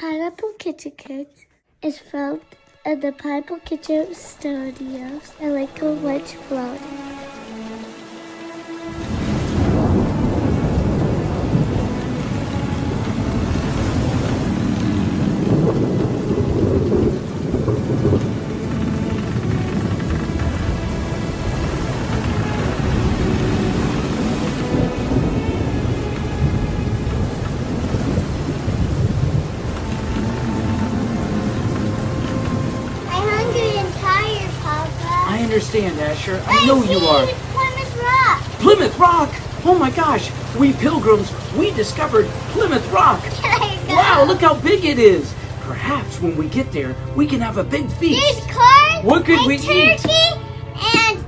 Pineapple Kitchen Kids is filmed in the Pineapple Kitchen Studios in Lakewood Ridge, Florida. I understand, Asher. I know you are. Plymouth Rock. Plymouth Rock! Oh my gosh! We pilgrims, we discovered Plymouth Rock! Can I go? Wow, look how big it is! Perhaps when we get there, we can have a big feast. There's corn. What could and we turkey eat? And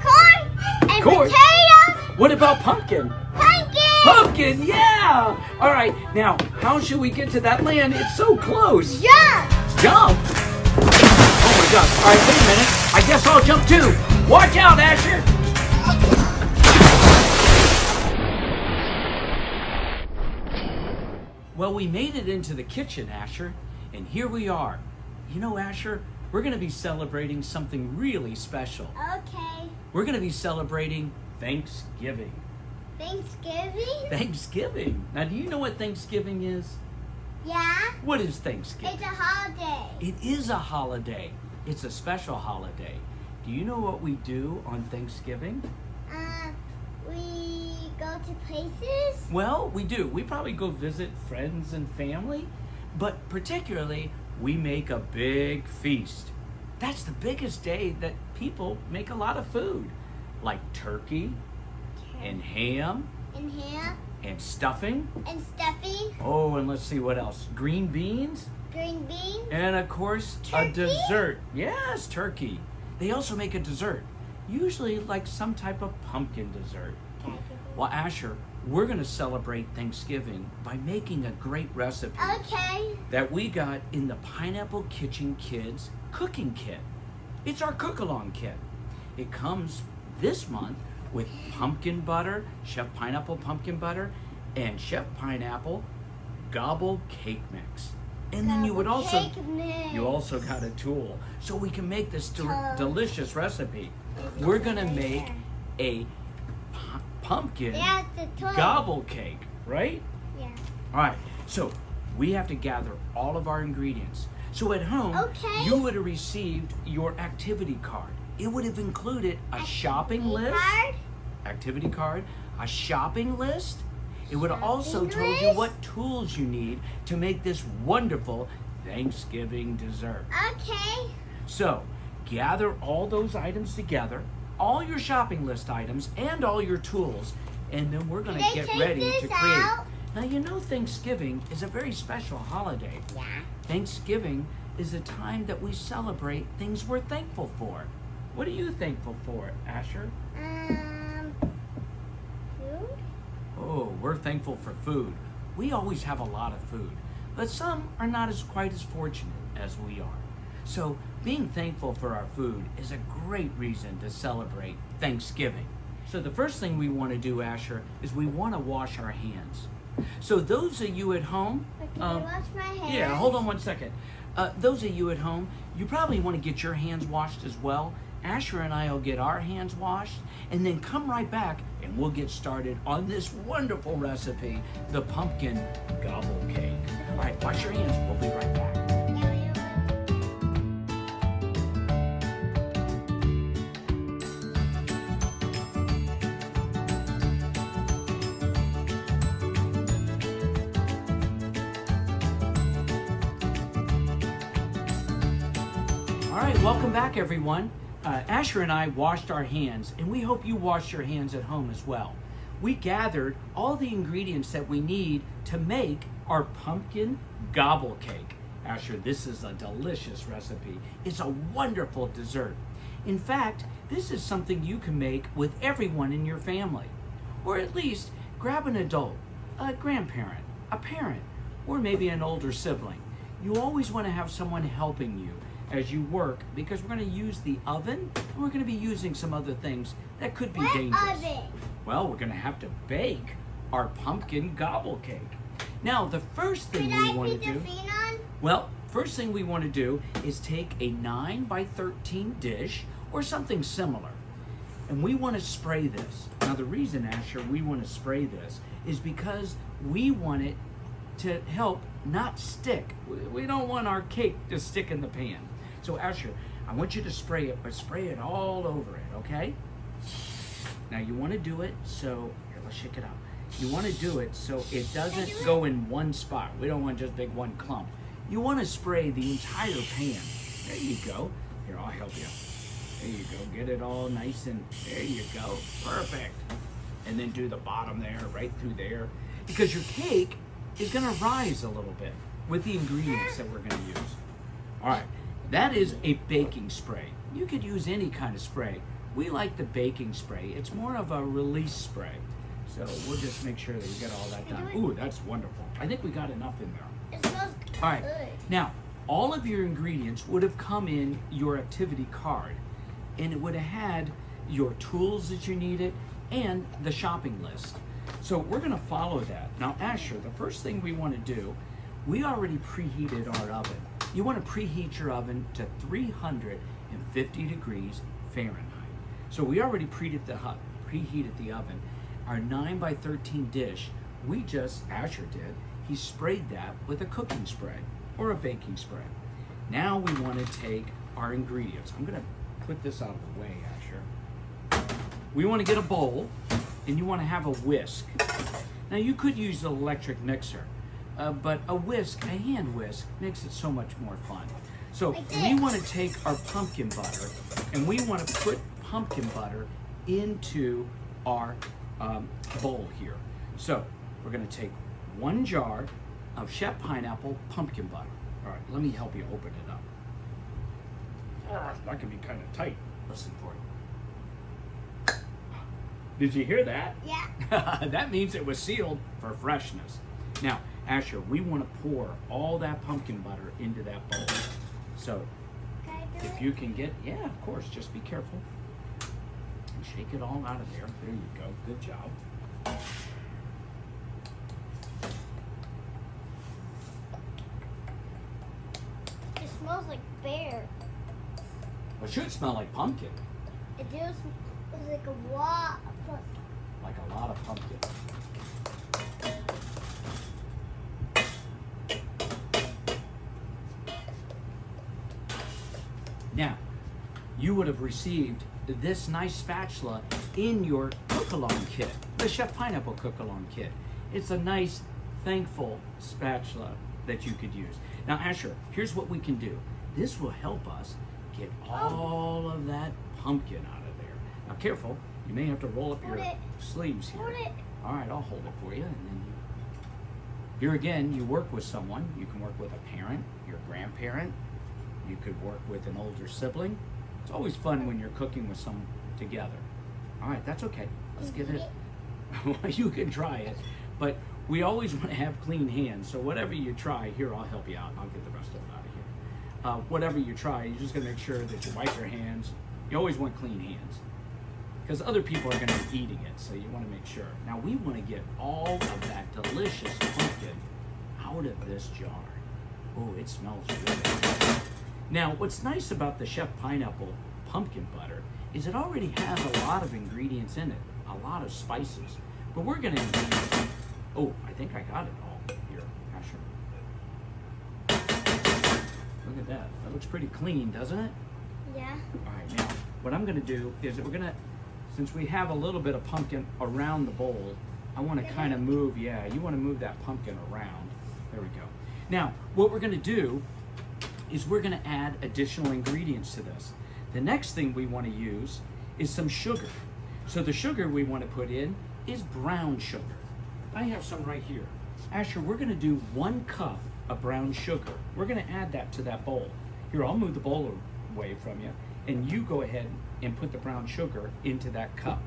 corn and Corn. potatoes. What about pumpkin? Pumpkin. Pumpkin, yeah! Alright, now, how should we get to that land? It's so close. Jump. Jump! Oh my gosh. Alright, wait a minute. I guess I'll jump too. Watch out, Asher! Well, we made it into the kitchen, Asher, and here we are. You know, Asher, we're going to be celebrating something really special. Okay. We're going to be celebrating Thanksgiving. Thanksgiving? Thanksgiving. Now, do you know what Thanksgiving is? Yeah. What is Thanksgiving? It's a holiday. It is a holiday. It's a special holiday. Do you know what we do on Thanksgiving? We go to places. Well, we do. We probably go visit friends and family, but particularly we make a big feast. That's the biggest day that people make a lot of food, like turkey and ham And ham. and stuffing. And stuffing. Oh, and let's see what else. Green beans. Green beans. And of course, Turkey? a dessert. Yes, turkey. They also make a dessert, usually like some type of pumpkin dessert. Well, Asher, we're going to celebrate Thanksgiving by making a great recipe Okay. that we got in the Pineapple Kitchen Kids cooking kit. It's our cook-along kit. It comes this month with pumpkin butter, Chef Pineapple pumpkin butter, and Chef Pineapple Gobble Cake mix. And then you would also, Cake mix. you also got a tool so we can make this delicious recipe. We're gonna make a pumpkin Yeah, the toy. gobble cake, right? Yeah. All right, so we have to gather all of our ingredients. So at home, Okay. you would have received your activity card. It would have included a shopping list, Card. activity card, a shopping list. It would have also Shopping told you list? what tools you need to make this wonderful Thanksgiving dessert. Okay. So, gather all those items together, all your shopping list items, and all your tools, and then we're going Can to I get take ready this to create. out? Now, you know Thanksgiving is a very special holiday. Yeah. Thanksgiving is a time that we celebrate things we're thankful for. What are you thankful for, Asher? Food. Oh, we're thankful for food. We always have a lot of food, but some are not as quite as fortunate as we are. So being thankful for our food is a great reason to celebrate Thanksgiving. So the first thing we want to do, Asher, is we want to wash our hands. So those of you at home, Can I wash my hands? yeah, hold on one second. Those of you at home, you probably want to get your hands washed as well. Asher and I will get our hands washed and then come right back and we'll get started on this wonderful recipe, the pumpkin gobble cake. All right, wash your hands. We'll be right back. All right, welcome back, everyone. Asher and I washed our hands, and we hope you washed your hands at home as well. We gathered all the ingredients that we need to make our pumpkin gobble cake. Asher, this is a delicious recipe. It's a wonderful dessert. In fact, this is something you can make with everyone in your family. Or at least grab an adult, a grandparent, a parent, or maybe an older sibling. You always want to have someone helping you as you work because we're going to use the oven and we're going to be using some other things that could be dangerous. Oven? Well, we're going to have to bake our pumpkin gobble cake. Now, the first thing we want to do, well, first thing we want to do is take a 9 by 13 dish or something similar. And we want to spray this. Now, the reason, Asher, we want to spray this is because we want it to help not stick. We don't want our cake to stick in the pan. So, Asher, I want you to spray it, but spray it all over it, okay? Now, you want to do it so, here, let's shake it out. You want to do it so it doesn't go in one spot. We don't want just big one clump. You want to spray the entire pan. There you go. Here, I'll help you. There you go. Get it all nice and there you go. Perfect. And then do the bottom there, right through there. Because your cake is going to rise a little bit with the ingredients that we're going to use. All right. That is a baking spray. You could use any kind of spray. We like the baking spray. It's more of a release spray. So we'll just make sure that we get all that done. Ooh, that's wonderful. I think we got enough in there. It smells All right. good. Now, all of your ingredients would have come in your activity card, and it would have had your tools that you needed and the shopping list. So we're going to follow that. Now, Asher, the first thing we want to do, we already preheated our oven. You want to preheat your oven to 350 degrees Fahrenheit. So we already preheated the oven. Our 9 by 13 dish, Asher did, he sprayed that with a cooking spray or a baking spray. Now we want to take our ingredients. I'm going to put this out of the way, Asher. We want to get a bowl, and you want to have a whisk. Now you could use an electric mixer, but a hand whisk, makes it so much more fun. So we want to take our pumpkin butter, and we want to put pumpkin butter into our bowl here. So we're going to take 1 jar of Chef Pineapple pumpkin butter. All right, let me help you open it up. That can be kind of tight. Listen for it. Did you hear that? Yeah. That means it was sealed for freshness. Now, Asher, we want to pour all that pumpkin butter into that bowl. So if you can get, yeah, of course, just be careful. And shake it all out of there. There you go. Good job. It smells like bear. It should smell like pumpkin. It does. It's like a lot. Like a lot of pumpkin. Now, you would have received this nice spatula in your cook-along kit, the Chef Pineapple cook-along kit. It's a nice, thankful spatula that you could use. Now, Asher, here's what we can do. This will help us get all of that pumpkin out of there. Now, careful, you may have to roll up your sleeves here. All right, I'll hold it for you. And then here again, you work with someone. You can work with a parent, your grandparent. You could work with an older sibling. It's always fun when you're cooking with someone together. All right, that's okay. Let's get it. You can try it, but we always want to have clean hands. So whatever you try, here, I'll help you out. I'll get the rest of it out of here. Whatever you try, you're just going to make sure that you wipe your hands. You always want clean hands because other people are going to be eating it, so you want to make sure. Now, we want to get all of that delicious pumpkin out of this jar. Oh, it smells good. Now, what's nice about the Chef Pineapple pumpkin butter is it already has a lot of ingredients in it, a lot of spices. But we're going to need, oh, I think I got it all here, Asher. Look at that. That looks pretty clean, doesn't it? Yeah. All right, now, what I'm going to do is we're going to, since we have a little bit of pumpkin around the bowl, I want to kind of move, yeah, you want to move that pumpkin around. There we go. Now, what we're going to do is we're going to add additional ingredients to this. The next thing we want to use is some sugar. So the sugar we want to put in is brown sugar. I have some right here. Asher, we're going to do 1 cup of brown sugar. We're going to add that to that bowl. Here, I'll move the bowl away from you, and you go ahead and put the brown sugar into that cup.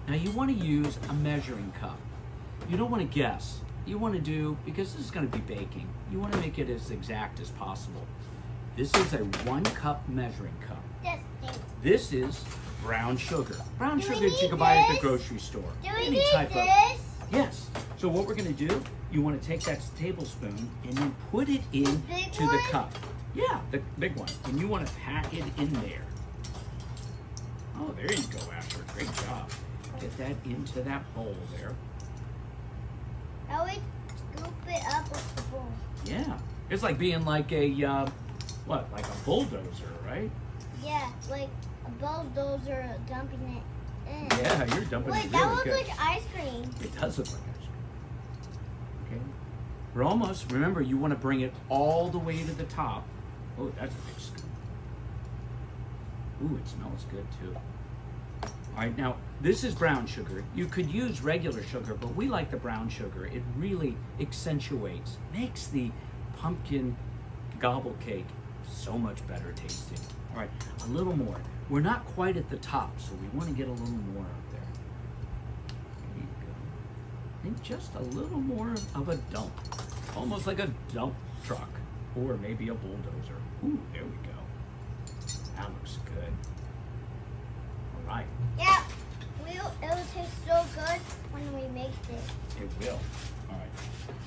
Now you want to use a measuring cup. You don't want to guess. You want to do, because this is going to be baking, you want to make it as exact as possible. This is a 1 cup measuring cup. This is brown sugar. Brown sugar that you can buy at the grocery store. Do we need this? Yes. So what we're gonna do, you wanna take that tablespoon and then put it into the cup. Yeah, the big one. And you wanna pack it in there. Oh, there you go, Asher. Great job. Get that into that bowl there. I would scoop it up with the bowl. Yeah. It's like being like a, what, like a bulldozer, right? Yeah, like a bulldozer dumping it in. Yeah, you're dumping it really good. Wait, that looks like ice cream. It does look like ice cream. Okay. We're almost, remember, you want to bring it all the way to the top. Oh, that's a big scoop. Ooh, it smells good too. All right, now this is brown sugar. You could use regular sugar, but we like the brown sugar. It really accentuates, makes the pumpkin gobble cake so much better tasting. All right, a little more. We're not quite at the top, so we want to get a little more up there. There you go. And just a little more of a dump. Almost like a dump truck, or maybe a bulldozer. Ooh, there we go. That looks good. All right. Yeah, it will taste so good when we make it. It will. All right.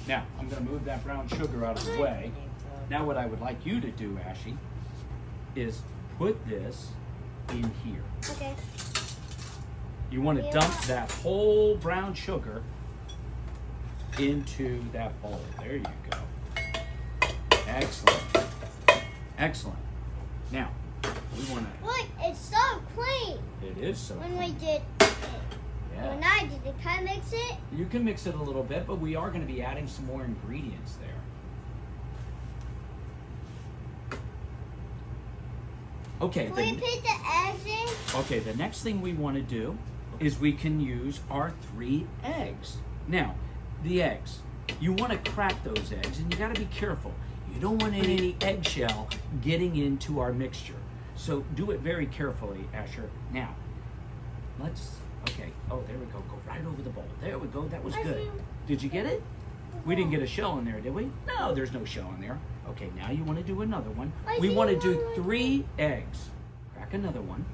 Now, I'm going to move that brown sugar out of the way. Now what I would like you to do, Ashy, is put this in here. Okay. You want to dump that whole brown sugar into that bowl. There you go. Excellent. Excellent. Now, we want to... Look, it's so clean. It is so When clean. we did it. Yeah. When I did it, can I mix it? You can mix it a little bit, but we are going to be adding some more ingredients there. Okay. Can we put the eggs in? Okay, the next thing we want to do is we can use our 3 eggs. Now, the eggs, you want to crack those eggs, and you got to be careful. You don't want any eggshell getting into our mixture. So do it very carefully, Asher. Now, okay, oh, there we go. Go right over the bowl. There we go. That was good. Did you get it? We didn't get a shell in there, did we? No, there's no shell in there. Okay, now you want to do another one. We want to do 3 eggs. Crack another one.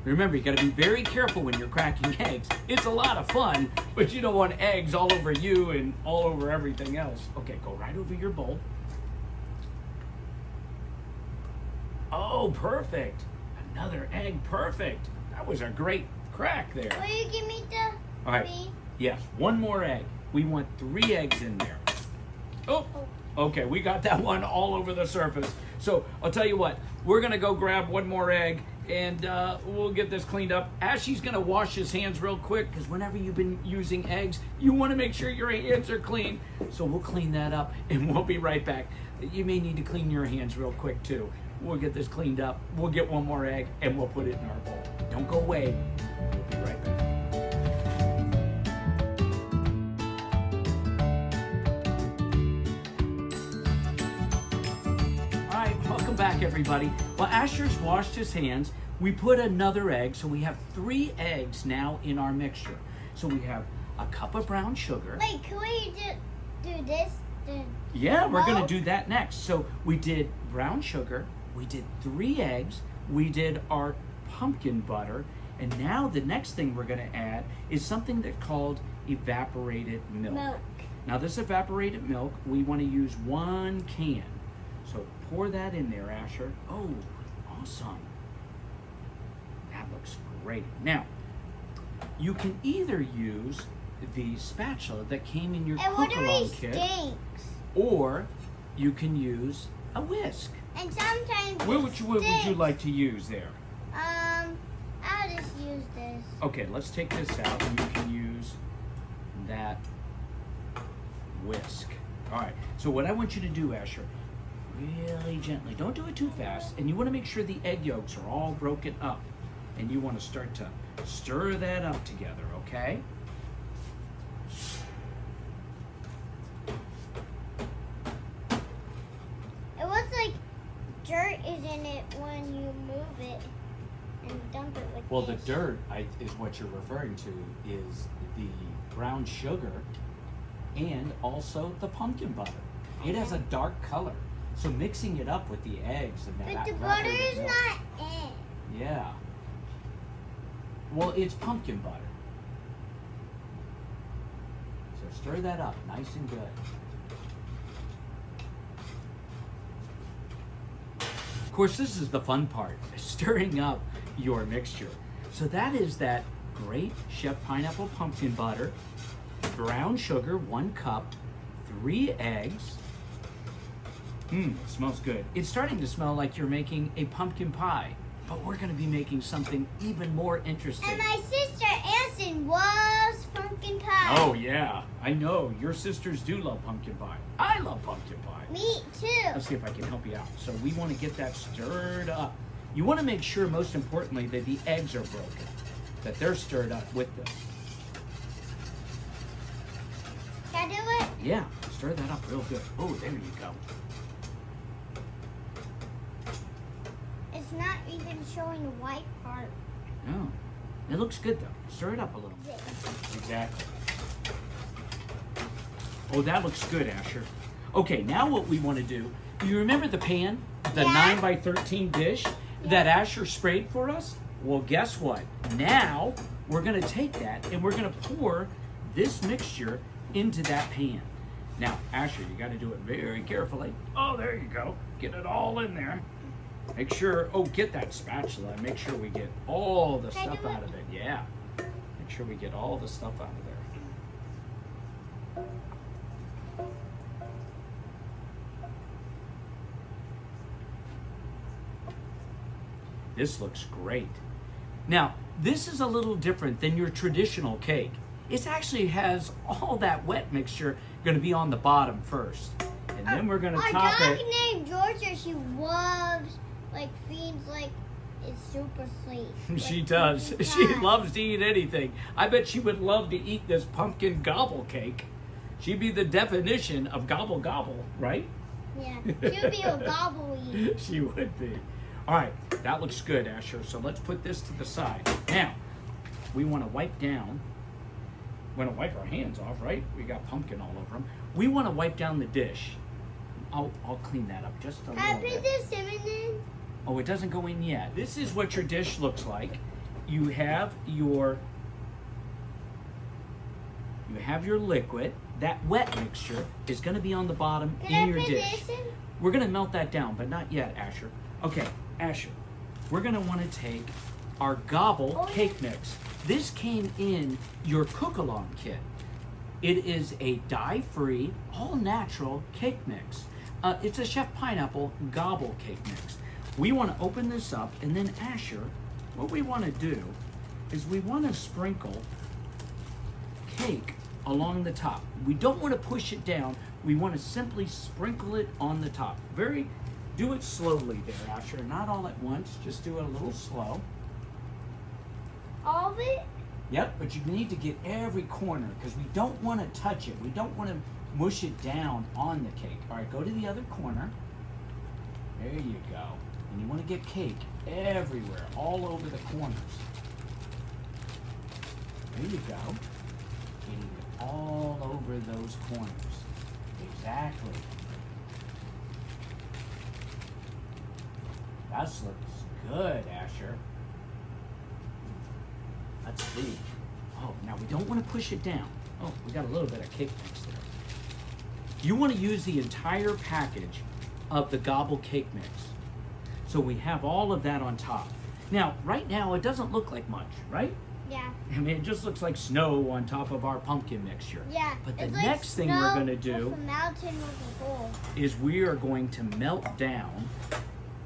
Remember, you got to be very careful when you're cracking eggs. It's a lot of fun, but you don't want eggs all over you and all over everything else. Okay, go right over your bowl. Oh, perfect. Another egg, perfect. That was a great crack there. Will you give me the All right. Yes, one more egg. We want 3 eggs in there. Oh, okay, we got that one all over the surface. So I'll tell you what, we're gonna go grab one more egg and we'll get this cleaned up. Ashy's gonna wash his hands real quick because whenever you've been using eggs, you wanna make sure your hands are clean. So we'll clean that up and we'll be right back. You may need to clean your hands real quick too. We'll get this cleaned up. We'll get one more egg and we'll put it in our bowl. Don't go away. We'll be right back. All right, welcome back everybody. Well, Asher's washed his hands. We put another egg, so we have 3 eggs now in our mixture. So we have a cup of brown sugar. Wait, can we do this? Yeah, we're gonna do that next. So we did brown sugar, we did 3 eggs, we did our pumpkin butter, and now the next thing we're gonna add is something that's called evaporated milk. Now this evaporated milk, we wanna use 1 can. So pour that in there, Asher. Oh, awesome. That looks great. Now, you can either use the spatula that came in your cook-along kit, or you can use a whisk. And sometimes What would you like to use there? I'll just use this. Okay, let's take this out and you can use that whisk. All right, so what I want you to do, Asher, really gently, don't do it too fast, and you want to make sure the egg yolks are all broken up, and you want to start to stir that up together, okay? It looks like dirt is in it when you move it and dump it like Well, this. the dirt is what you're referring to, is the brown sugar and also the pumpkin butter. It has a dark color. So mixing it up with the eggs and that. But the butter is not in. Yeah. Well, it's pumpkin butter. Stir that up nice and good. Of course, this is the fun part, stirring up your mixture. So that is that great Chef Pineapple pumpkin butter, brown sugar, 1 cup, 3 eggs. It smells good. It's starting to smell like you're making a pumpkin pie, but we're gonna be making something even more interesting. And my sister Anson loves pumpkin pie. Oh yeah, I know. Your sisters do love pumpkin pie. I love pumpkin pie. Me too. Let's see if I can help you out. So we want to get that stirred up. You want to make sure, most importantly, that the eggs are broken, that they're stirred up with this. Can I do it? Yeah, stir that up real good. Oh, there you go. It's not even showing the white part. No, it looks good though. Stir it up a little. Exactly. Oh, that looks good, Asher. Okay, now what we want to do, you remember the pan, the 9 by 13 dish that Asher sprayed for us? Well, guess what? Now we're going to take that and we're going to pour this mixture into that pan. Now, Asher, you got to do it very carefully. Oh, there you go. Get it all in there. Make sure, get that spatula and make sure we get all the stuff out of it. Yeah. Make sure we get all the stuff out of there. This looks great. Now, this is a little different than your traditional cake. It actually has all that wet mixture going to be on the bottom first. And then we're going to top it. Our dog named Georgia, she loves, feeds, it's super sweet. She does. She loves to eat anything. I bet she would love to eat this pumpkin gobble cake. She'd be the definition of gobble gobble, right? Yeah, she would be a gobble eater. She would be. All right, that looks good, Asher. So let's put this to the side. Now, we want to wipe down. We want to wipe our hands off, right? We got pumpkin all over them. We want to wipe down the dish. I'll clean that up just a little bit. Can I put this cinnamon in? Oh, it doesn't go in yet. This is what your dish looks like. You have your liquid. That wet mixture is going to be on the bottom in your dish. This in? We're going to melt that down, but not yet, Asher. Okay, Asher, we're going to want to take our Gobble Cake Mix. This came in your cook-along kit. It is a dye-free, all-natural cake mix. It's a Chef Pineapple Gobble Cake Mix. We want to open this up, and then Asher, what we want to do is we want to sprinkle cake along the top. We don't want to push it down. We want to simply sprinkle it on the top. Do it slowly there, Asher. Not all at once. Just do it a little slow. All of it? Yep, but you need to get every corner because we don't want to touch it. We don't want to mush it down on the cake. All right, go to the other corner. There you go. And you want to get cake everywhere, all over the corners. There you go. Getting it all over those corners. Exactly. That looks good, Asher. Let's see. Oh, now we don't want to push it down. Oh, we got a little bit of cake mix there. You want to use the entire package of the Gobble Cake Mix. So we have all of that on top. Now, right now, it doesn't look like much, right? Yeah. I mean, it just looks like snow on top of our pumpkin mixture. Yeah. But the it's next thing we're going to do with a mountain with a hole. is we are going to melt down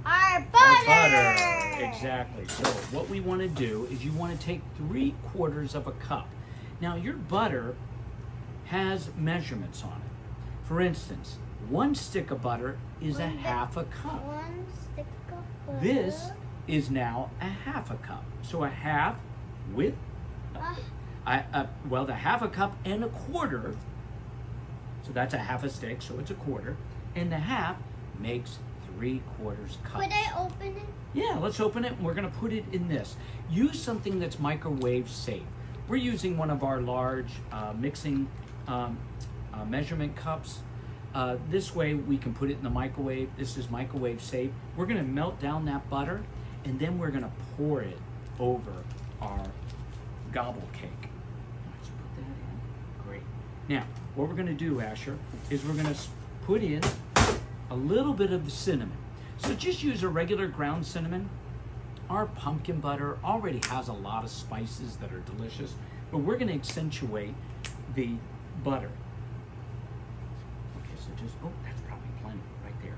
Our butter! our butter. Exactly. So what we want to do is you want to take 3/4 of a cup. Now your butter has measurements on it. For instance, 1 stick of butter is a half a cup. 1 stick of butter. This is now a half a cup. So a half with, the half a cup and a quarter. So that's a half a stick, so it's a quarter. And the half makes 3/4 cups. Could I open it? Yeah, let's open it and we're gonna put it in this. Use something that's microwave safe. We're using one of our large mixing measurement cups. This way we can put it in the microwave. This is microwave safe. We're gonna melt down that butter and then we're gonna pour it over our gobble cake. Let's put that in. Great. Now, what we're going to do, Asher, is we're going to put in a little bit of the cinnamon. So just use a regular ground cinnamon. Our pumpkin butter already has a lot of spices that are delicious, but we're going to accentuate the butter. Okay, so just, oh, that's probably plenty right there.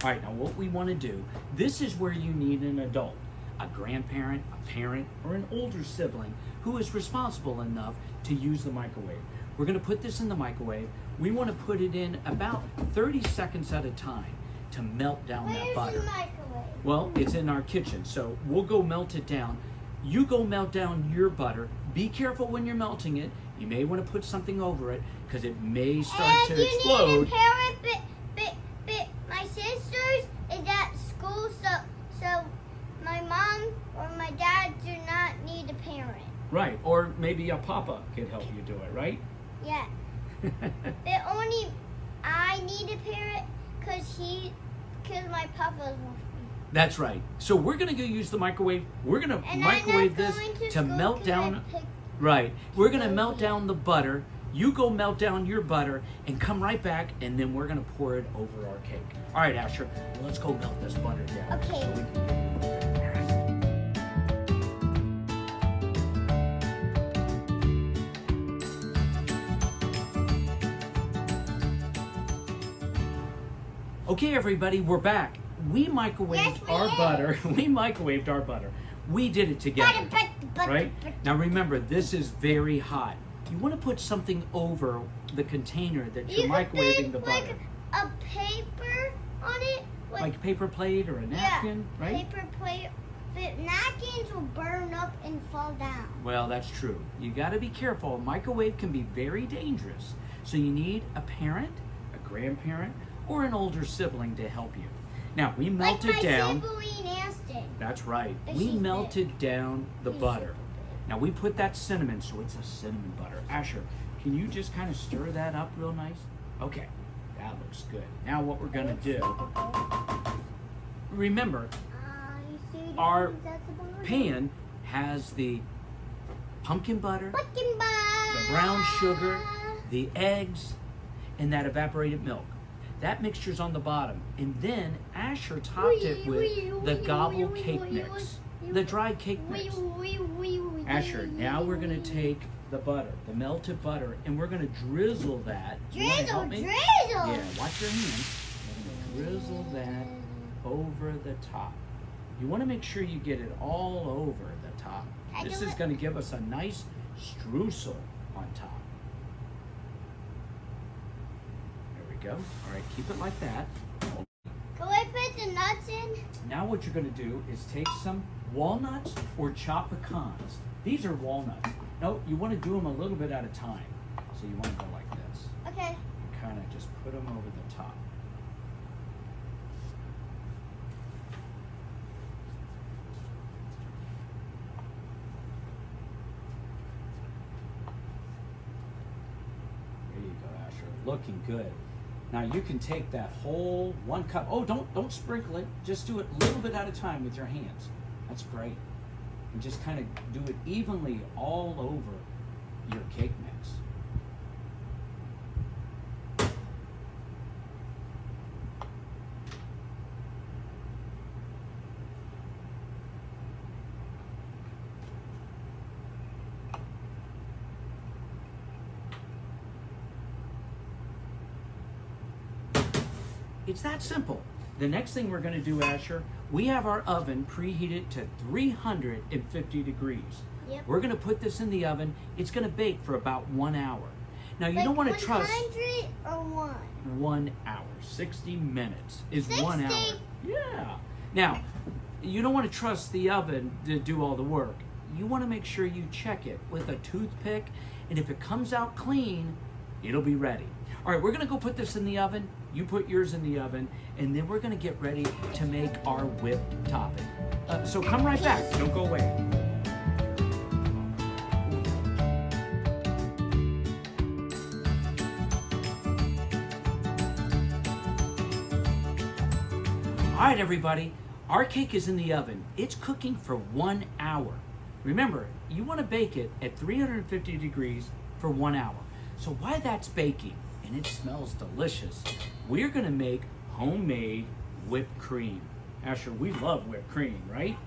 All right, now what we want to do, this is where you need an adult, a grandparent, a parent, or an older sibling who is responsible enough to use the microwave. We're going to put this in the microwave. We want to put it in about 30 seconds at a time to melt down that butter. Where's the microwave? Well, it's in our kitchen, so we'll go melt it down. You go melt down your butter. Be careful when you're melting it. You may want to put something over it because it may start to explode. You need a parent, but my sister's is at school, so my mom or my dad do not need a parent. Right, or maybe a papa can help you do it, right? Yeah. But only I need a parent because my papa's with me. That's right. So we're going to go use the microwave. We're going to microwave this to melt down. Right. We're going to melt down the butter. You go melt down your butter and come right back, and then we're going to pour it over our cake. All right, Asher, let's go melt this butter down. Okay. So we can... Okay, everybody, we're back. We microwaved our butter. We microwaved our butter. We did it together, right? Now remember, this is very hot. You want to put something over the container that you're microwaving the butter. Like a paper on it. Like a paper plate or a napkin, right? Paper plate. But napkins will burn up and fall down. Well, that's true. You got to be careful. A microwave can be very dangerous. So you need a parent, a grandparent, or an older sibling to help you. Now, we melted down. Sibling Aston. That's right. We melted down the butter. Now, we put that cinnamon, so it's a cinnamon butter. Asher, can you just kind of stir that up real nice? Okay, that looks good. Now, what we're going to do, remember, our pan has the pumpkin butter, the brown sugar, the eggs, and that evaporated milk. That mixture's on the bottom. And then Asher topped it with the Gobble Cake mix, the dried cake mix. Asher, now we're going to take the butter, the melted butter, and we're going to drizzle that. Drizzle. Yeah, watch your hands. We're going to drizzle that over the top. You want to make sure you get it all over the top. This is going to give us a nice streusel on top. Go. All right, keep it like that. Can I put the nuts in? Now what you're going to do is take some walnuts or chopped pecans. These are walnuts. No, you want to do them a little bit at a time. So you want to go like this. Okay. Kind of just put them over the top. There you go, Asher. Looking good. Now you can take that whole 1 cup. Oh, don't sprinkle it. Just do it a little bit at a time with your hands. That's great. And just kind of do it evenly all over your cake mix. It's that simple. The next thing we're going to do, Asher, we have our oven preheated to 350 degrees. Yep. We're going to put this in the oven. It's going to bake for about 1 hour. Now, you don't want to trust... 100 or 1? 1 hour. 60 minutes is 60? 1 hour. Yeah. Now, you don't want to trust the oven to do all the work. You want to make sure you check it with a toothpick, and if it comes out clean, it'll be ready. All right, we're going to go put this in the oven. You put yours in the oven, and then we're going to get ready to make our whipped topping. So come right back. Don't go away. All right, everybody. Our cake is in the oven. It's cooking for 1 hour. Remember, you want to bake it at 350 degrees for 1 hour. So while that's baking, and it smells delicious, we're gonna make homemade whipped cream. Asher, we love whipped cream, right?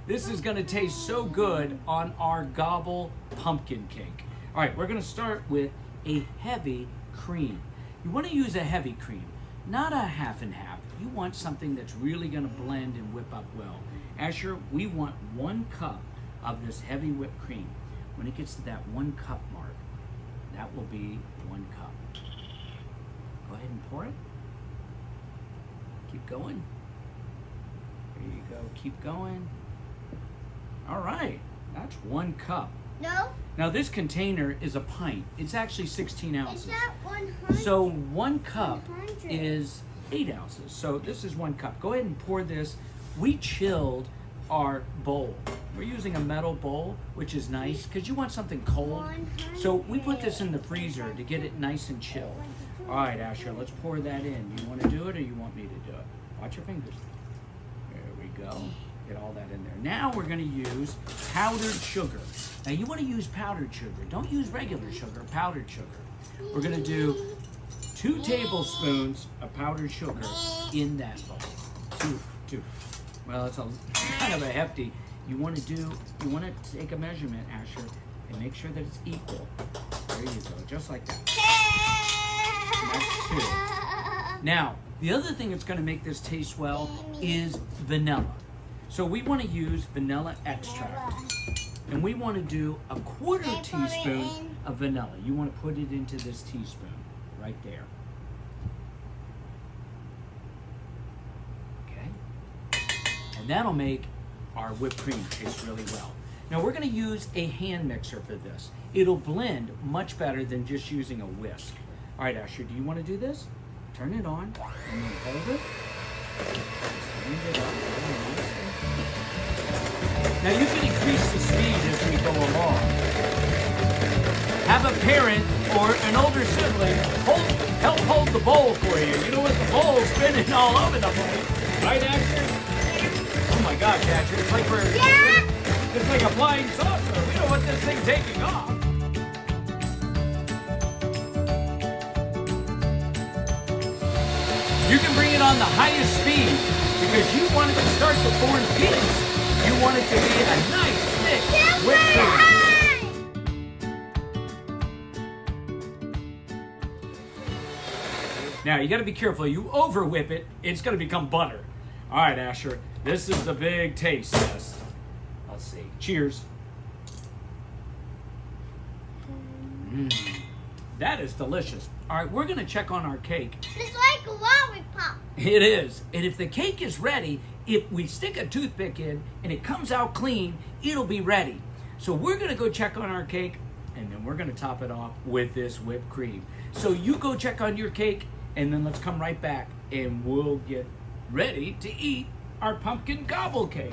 This is gonna taste so good on our Gobble pumpkin cake. All right, we're gonna start with a heavy cream. You wanna use a heavy cream, not a half and half. You want something that's really gonna blend and whip up well. Asher, we want 1 cup of this heavy whipped cream. When it gets to that 1 cup mark, that will be 1 cup. Go ahead and pour it. Keep going. There you go, keep going. All right, that's 1 cup. No. Now this container is a pint. It's actually 16 ounces. Is that 100? So 1 cup 100. is 8 ounces. So this is 1 cup. Go ahead and pour this. We chilled our bowl. We're using a metal bowl, which is nice because you want something cold. 100. So we put this in the freezer to get it nice and chilled. All right, Asher, let's pour that in. You want to do it or you want me to do it? Watch your fingers. There we go. Get all that in there. Now we're going to use powdered sugar. Now you want to use powdered sugar. Don't use regular sugar, powdered sugar. We're going to do 2 tablespoons of powdered sugar in that bowl. Two. Well, it's kind of a hefty. You want to take a measurement, Asher, and make sure that it's equal. There you go, just like that. That's 2. Now, the other thing that's going to make this taste well is vanilla. So we want to use vanilla extract. And we want to do a 1/4 teaspoon of vanilla. You want to put it into this teaspoon right there. Okay. And that'll make our whipped cream taste really well. Now we're going to use a hand mixer for this. It'll blend much better than just using a whisk. All right, Asher, do you want to do this? Turn it on and then hold it. Stand it up. Now you can increase the speed as we go along. Have a parent or an older sibling help hold the bowl for you. You know what, the bowl's spinning all over the place. Right, Asher? Oh my gosh, Asher, it's like it's like a flying saucer. We don't want this thing taking off. You can bring it on the highest speed because you want it to start to form peaks. You want it to be a nice, thick whipped cream. Now, you got to be careful. You over whip it, it's going to become butter. All right, Asher, this is the big taste test. Let's see. Cheers. That is delicious. All right, we're going to check on our cake. It's like a lollipop. It is. And if the cake is ready, if we stick a toothpick in and it comes out clean, it'll be ready. So we're going to go check on our cake, and then we're going to top it off with this whipped cream. So you go check on your cake, and then let's come right back, and we'll get ready to eat our pumpkin gobble cake.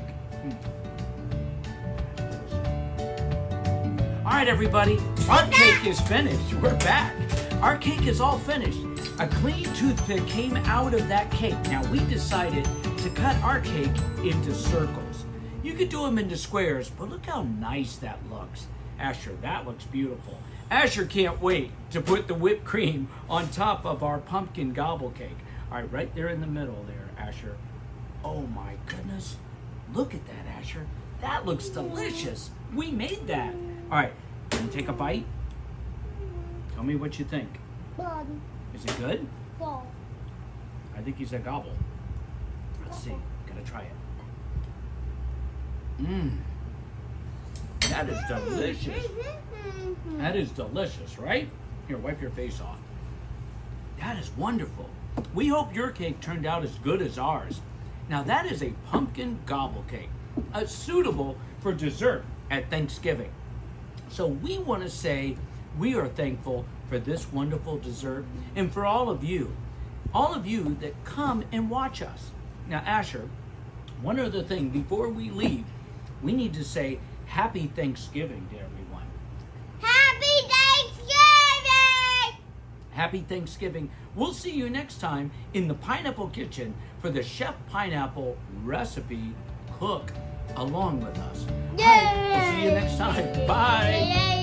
All right, everybody, our cake is finished. We're back. Our cake is all finished. A clean toothpick came out of that cake. Now, we decided to cut our cake into circles. You could do them into squares, but look how nice that looks. Asher, that looks beautiful. Asher can't wait to put the whipped cream on top of our pumpkin gobble cake. All right, right there in the middle there, Asher. Oh my goodness. Look at that, Asher. That looks delicious. We made that. All right, can you take a bite? Tell me what you think. Bun. Is it good? Ball. I think you said gobble. Let's see. Gotta try it. That is delicious. That is delicious, right? Here, wipe your face off. That is wonderful. We hope your cake turned out as good as ours. Now that is a pumpkin gobble cake, suitable for dessert at Thanksgiving. So we want to say we are thankful for this wonderful dessert and for all of you that come and watch us. Now, Asher, one other thing before we leave, we need to say Happy Thanksgiving to everyone. Happy Thanksgiving! Happy Thanksgiving. We'll see you next time in the Pineapple Kitchen for the Chef Pineapple recipe cook along with us. Yay! All right, we'll see you next time. Bye. Yay!